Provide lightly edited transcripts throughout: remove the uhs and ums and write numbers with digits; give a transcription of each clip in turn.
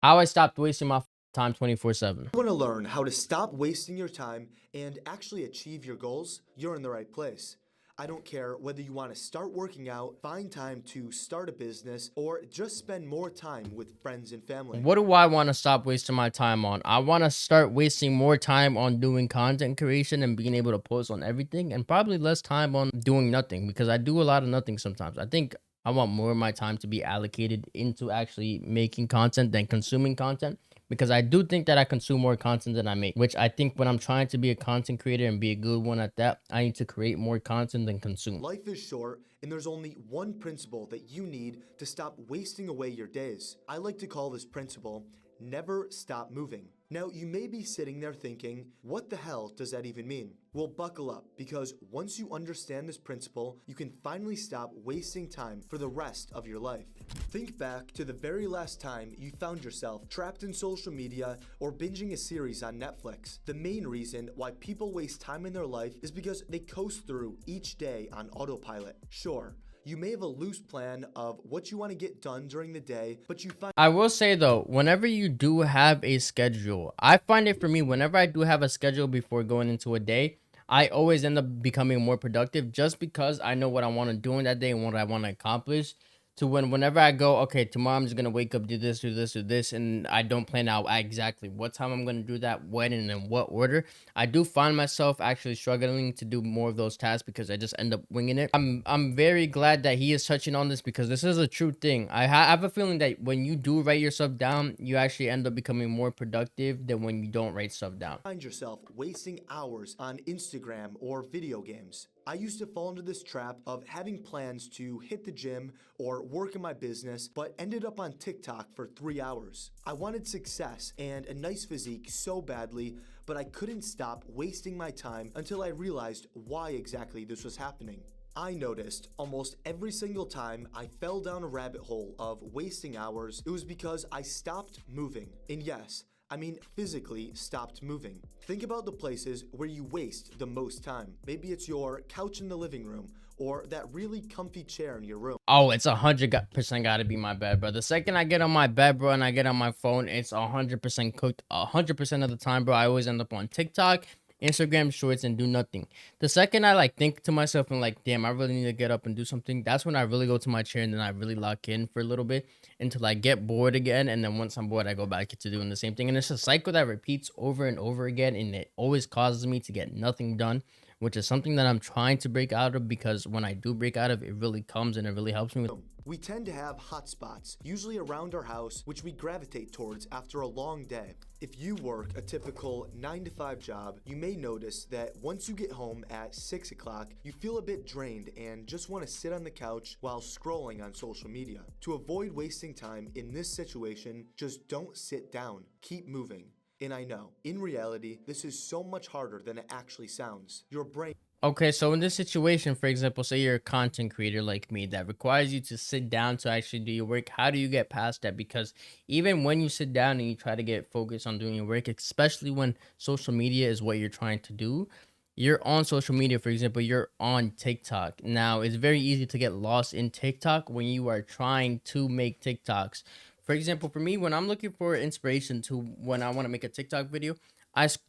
How I stopped wasting my time 24/7. You want to learn how to stop wasting your time and actually achieve your goals? You're in the right place. I don't care whether you want to start working out, find time to start a business, or just spend more time with friends and family. What do I want to stop wasting my time on? I want to start wasting more time on doing content creation and being able to post on everything, and probably less time on doing nothing, because I do a lot of nothing sometimes. I think I want more of my time to be allocated into actually making content than consuming content, because I do think that I consume more content than I make, which I think when I'm trying to be a content creator and be a good one at that, I need to create more content than consume. Life is short, and there's only one principle that you need to stop wasting away your days. I like to call this principle never stop moving. Now, you may be sitting there thinking, what the hell does that even mean? Well, buckle up, because once you understand this principle, you can finally stop wasting time for the rest of your life. Think back to the very last time you found yourself trapped in social media or binging a series on Netflix. The main reason why people waste time in their life is because they coast through each day on autopilot. Sure, you may have a loose plan of what you want to get done during the day, but you find I will say though, whenever you do have a schedule, I find it for me, whenever I do have a schedule before going into a day, I always end up becoming more productive just because I know what I want to do in that day and what I want to accomplish. To whenever I go, okay, tomorrow I'm just gonna wake up, do this, do this, do this, and I don't plan out exactly what time I'm gonna do that, when, and in what order. I do find myself actually struggling to do more of those tasks because I just end up winging it. I'm very glad that he is touching on this, because this is a true thing. I have a feeling that when you do write yourself down, you actually end up becoming more productive than when you don't write stuff down. find yourself wasting hours on Instagram or video games. I used to fall into this trap of having plans to hit the gym or work in my business, but ended up on TikTok for 3 hours. I wanted success and a nice physique so badly, but I couldn't stop wasting my time until I realized why exactly this was happening. I noticed almost every single time I fell down a rabbit hole of wasting hours, it was because I stopped moving. And yes, I mean physically stopped moving. Think about the places where you waste the most time. Maybe it's your couch in the living room or that really comfy chair in your room. Oh, it's 100% gotta be my bed, bro. The second I get on my bed, bro, and I get on my phone, it's 100% cooked. 100% of the time, bro, I always end up on TikTok, Instagram Shorts, and do nothing. The second I like think to myself and like, damn, I really need to get up and do something, that's when I really go to my chair and then I really lock in for a little bit until I get bored again. And then once I'm bored, I go back to doing the same thing. And it's a cycle that repeats over and over again, and it always causes me to get nothing done, which is something that I'm trying to break out of, because when I do break out of it, it really comes and it really helps me with. We tend to have hot spots, usually around our house, which we gravitate towards after a long day. If you work a typical 9 to 5 job, you may notice that once you get home at 6 o'clock, you feel a bit drained and just want to sit on the couch while scrolling on social media. To avoid wasting time in this situation, just don't sit down. Keep moving. And I know, in reality, this is so much harder than it actually sounds. Your brain Okay, so in this situation, for example, say you're a content creator like me that requires you to sit down to actually do your work. How do you get past that? Because even when you sit down and you try to get focused on doing your work, especially when social media is what you're trying to do, you're on social media, for example, you're on TikTok. Now, it's very easy to get lost in TikTok when you are trying to make TikToks. For example, for me, when I'm looking for inspiration to when I want to make a TikTok video,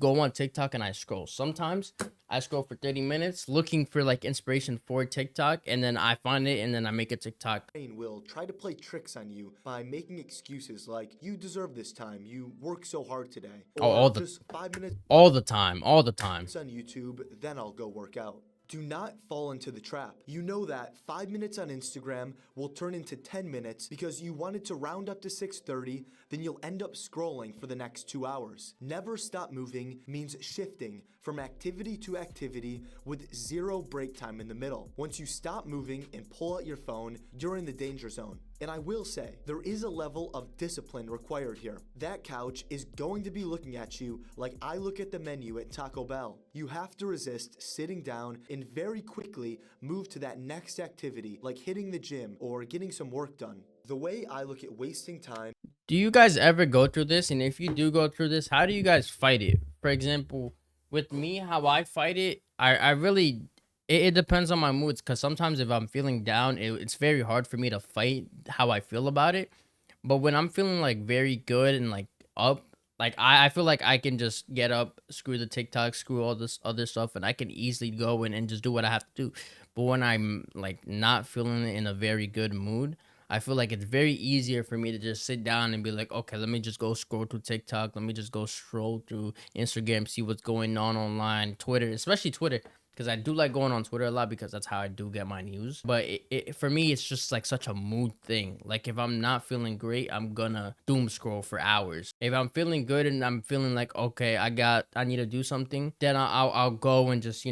go on TikTok and I scroll. Sometimes I scroll for 30 minutes looking for like inspiration for TikTok, and then I find it and then I make a TikTok. will try to play tricks on you by making excuses like, you deserve this time, you work so hard today, Oh, or just 5 minutes all the time, all the time. on YouTube, then I'll go work out. Do not fall into the trap. You know that 5 minutes on Instagram will turn into 10 minutes because you wanted to round up to 6:30, then you'll end up scrolling for the next 2 hours. Never stop moving means shifting from activity to activity with zero break time in the middle. Once you stop moving and pull out your phone, you're in the danger zone. And I will say, there is a level of discipline required here. That couch is going to be looking at you like I look at the menu at Taco Bell. You have to resist sitting down and very quickly move to that next activity, like hitting the gym or getting some work done. The way I look at wasting time. Do you guys ever go through this? And if you do go through this, how do you guys fight it? For example, with me, how I fight it, I really, it depends on my moods, because sometimes if I'm feeling down, it's very hard for me to fight how I feel about it. But when I'm feeling like very good and like up, like I feel like I can just get up, screw the TikTok, screw all this other stuff, and I can easily go and just do what I have to do. But when I'm like not feeling in a very good mood, I feel like it's very easier for me to just sit down and be like, okay, let me just go scroll through TikTok. Let me just go scroll through Instagram, see what's going on online, Twitter, especially Twitter. Because I do like going on Twitter a lot because that's how I do get my news. But for me, it's just like such a mood thing. Like if I'm not feeling great, I'm gonna doom scroll for hours. If I'm feeling good and I'm feeling like, okay, I need to do something, then I'll go and just,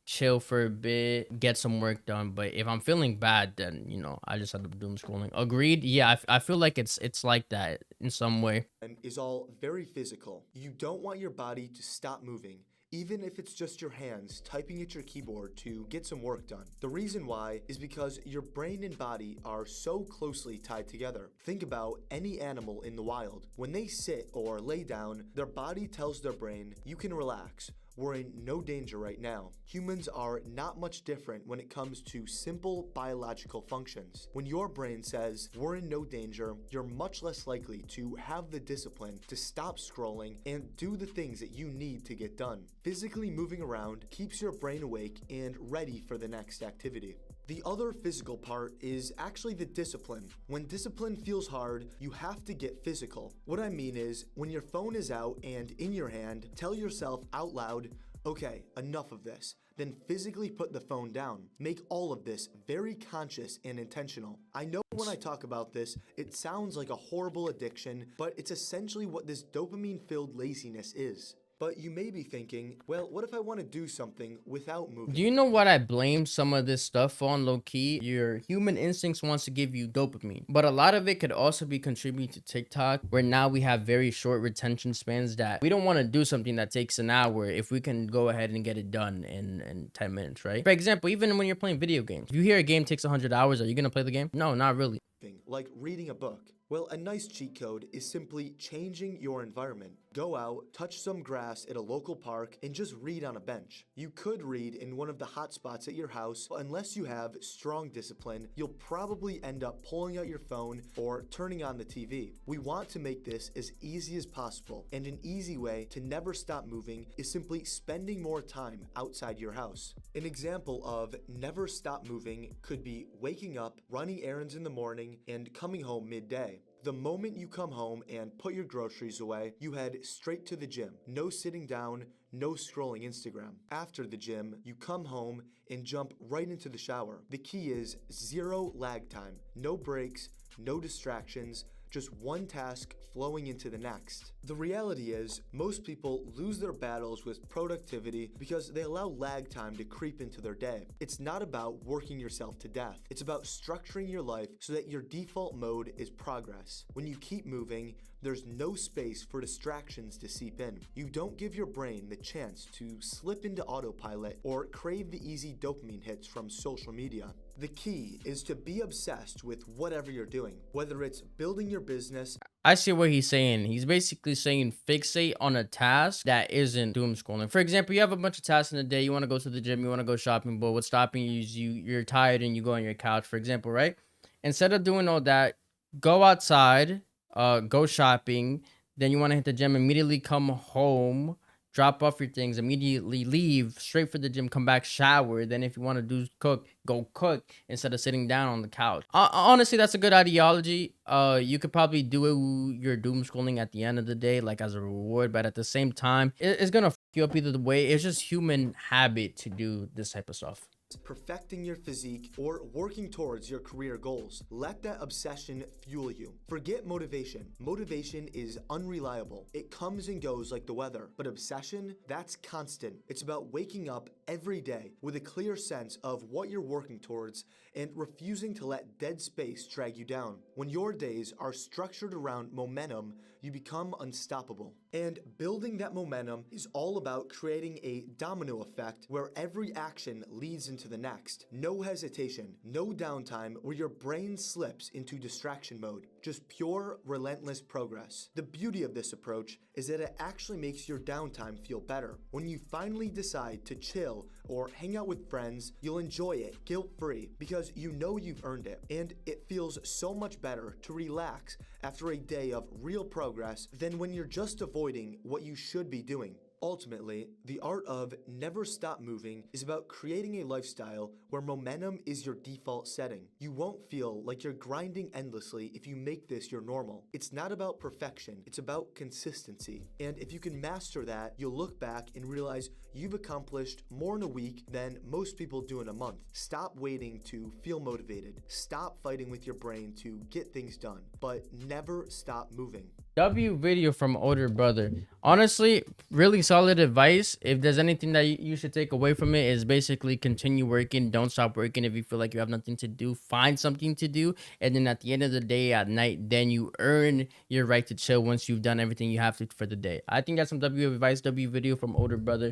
chill for a bit, get some work done. But if I'm feeling bad, then I just end up doom scrolling. Agreed. Yeah, I feel like it's like that in some way. Is all very physical. You don't want your body to stop moving, even if it's just your hands typing at your keyboard to get some work done. The reason why is because your brain and body are so closely tied together. Think about any animal in the wild. When they sit or lay down, their body tells their brain, you can relax. We're in no danger right now. Humans are not much different when it comes to simple biological functions. When your brain says, we're in no danger, you're much less likely to have the discipline to stop scrolling and do the things that you need to get done. Physically moving around keeps your brain awake and ready for the next activity. The other physical part is actually the discipline. When discipline feels hard, you have to get physical. What I mean is, when your phone is out and in your hand, tell yourself out loud, okay, enough of this. Then physically put the phone down. Make all of this very conscious and intentional. I know when I talk about this, it sounds like a horrible addiction, but it's essentially what this dopamine-filled laziness is. But you may be thinking, well, what if I want to do something without moving? Do you know what I blame some of this stuff on, low key? Your human instincts wants to give you dopamine, but a lot of it could also be contributed to TikTok, where now we have very short retention spans that we don't want to do something that takes an hour if we can go ahead and get it done in 10 minutes, right? For example, even when you're playing video games, if you hear a game takes 100 hours, are you going to play the game? No, not really. Like reading a book. Well, a nice cheat code is simply changing your environment. Go out, touch some grass at a local park, and just read on a bench. You could read in one of the hot spots at your house, but unless you have strong discipline, you'll probably end up pulling out your phone or turning on the TV. We want to make this as easy as possible, and an easy way to never stop moving is simply spending more time outside your house. An example of never stop moving could be waking up, running errands in the morning, and coming home midday. The moment you come home and put your groceries away, you head straight to the gym. No sitting down, no scrolling Instagram. After the gym, you come home and jump right into the shower. The key is zero lag time, no breaks, no distractions, just one task flowing into the next. The reality is, most people lose their battles with productivity because they allow lag time to creep into their day. It's not about working yourself to death. It's about structuring your life so that your default mode is progress. When you keep moving, there's no space for distractions to seep in. You don't give your brain the chance to slip into autopilot or crave the easy dopamine hits from social media. The key is to be obsessed with whatever you're doing, whether it's building your business. I see what he's saying. He's basically saying fixate on a task that isn't doom scrolling. For example, you have a bunch of tasks in a day. You want to go to the gym, you want to go shopping, but what's stopping you is you're tired and you go on your couch, for example, right? Instead of doing all that, go outside, go shopping, then you want to hit the gym, immediately come home, drop off your things, immediately leave straight for the gym, come back, shower. Then if you want to cook, go cook instead of sitting down on the couch. Honestly, that's a good ideology. You could probably do your doom scrolling at the end of the day, like as a reward, but at the same time, it's gonna fuck you up either way. It's just human habit to do this type of stuff. Perfecting your physique, or working towards your career goals. Let that obsession fuel you. Forget motivation. Motivation is unreliable. It comes and goes like the weather. But obsession, that's constant. It's about waking up every day with a clear sense of what you're working towards and refusing to let dead space drag you down. When your days are structured around momentum, you become unstoppable. And building that momentum is all about creating a domino effect where every action leads into the next. No hesitation, no downtime where your brain slips into distraction mode. Just pure, relentless progress. The beauty of this approach is that it actually makes your downtime feel better. When you finally decide to chill or hang out with friends, you'll enjoy it guilt-free because you know you've earned it. And it feels so much better to relax after a day of real progress than when you're just avoiding what you should be doing. Ultimately, the art of never stop moving is about creating a lifestyle where momentum is your default setting. You won't feel like you're grinding endlessly if you make this your normal. It's not about perfection, it's about consistency. And if you can master that, you'll look back and realize you've accomplished more in a week than most people do in a month. Stop waiting to feel motivated. Stop fighting with your brain to get things done, but never stop moving. W video from older brother. Honestly, really solid advice. If there's anything that you should take away from it, is basically continue working. Don't stop working. If you feel like you have nothing to do, find something to do. And then at the end of the day, at night, then you earn your right to chill once you've done everything you have to for the day. I think that's some W advice, W video from older brother.